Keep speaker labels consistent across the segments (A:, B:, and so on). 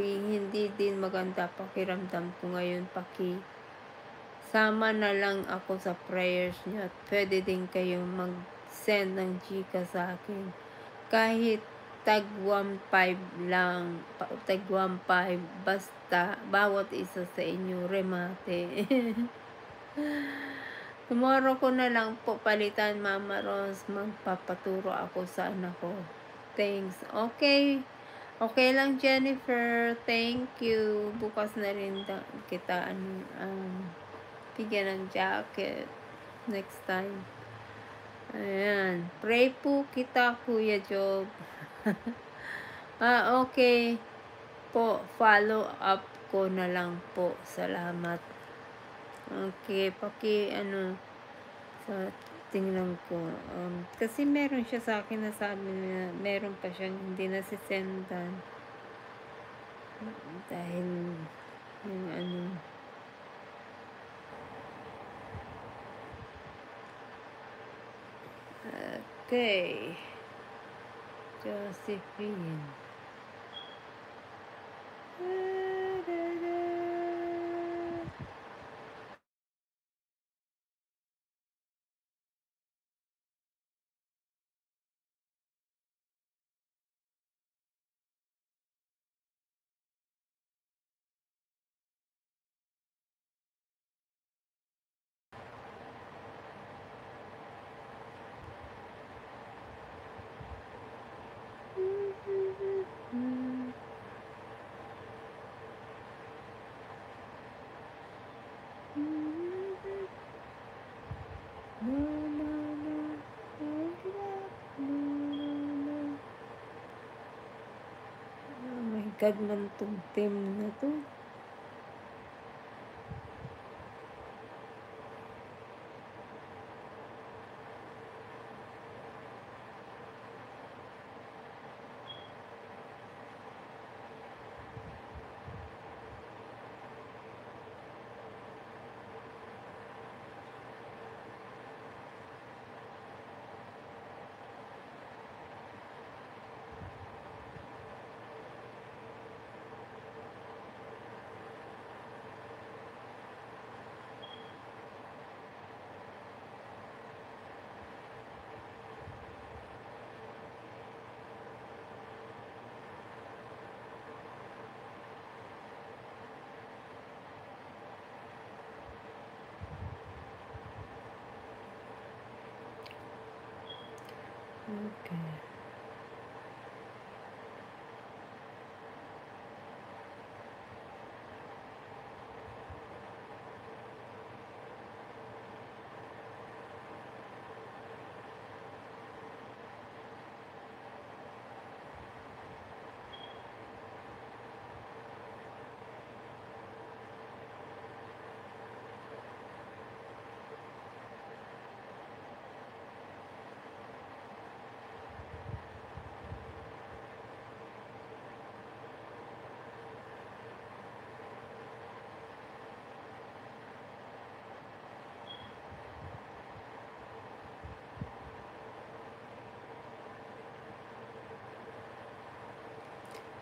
A: hindi din maganda pakiramdam ko ngayon. Sama na lang ako sa prayers niyo at pwede din kayong mag-send ng Gcash sa akin. Kahit tag 1.5 lang, tag 1.5, basta bawat isa sa inyo, remate. Tomorrow ko na lang po palitan, Mama Rose. Magpapaturo ako sa anak ko. Thanks. Okay. Okay lang, Jennifer. Thank you. Bukas na rin kita bigyan ng jacket next time. Ayan. Pray po kita, Kuya Job. Okay po. Follow up ko na lang po. Salamat. Okay. Sa tingnan ko. Kasi meron siya sa akin na sabi na meron pa siyang hindi nasisendan. Dahil yung Okay. Josephine. Oh my God, man itong team na to. Okay.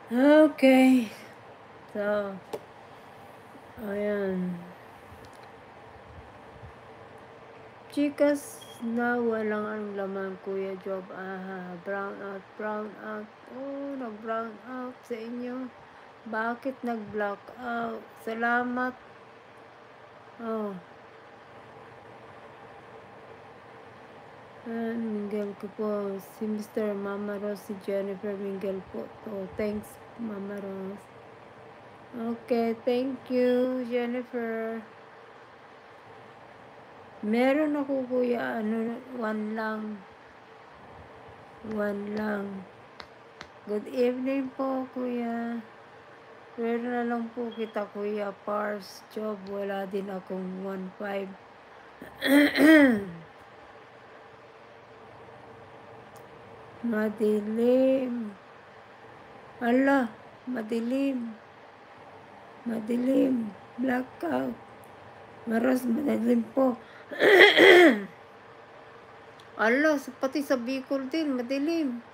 A: Okay. So, ayan. Chicas na walang ang laman, Kuya Job. Brown out. Oh, nag-brown out sa inyo. Bakit nag-block out? Salamat. Oh. Miguel ko po. Si Mr. Mama Rose, si Jennifer Miguel po to. Thanks, Mama Rose. Okay, thank you, Jennifer. Meron ako, Kuya, one lang. Good evening po, Kuya. Meron na lang po kita, Kuya Pars Job. Wala din akong 1.5. Madilim. Ala, madilim. Blackout. Maros, madilim po. Ala, pati sa Bicol din, madilim.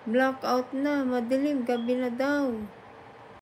A: Blackout na, madilim, gabi na daw.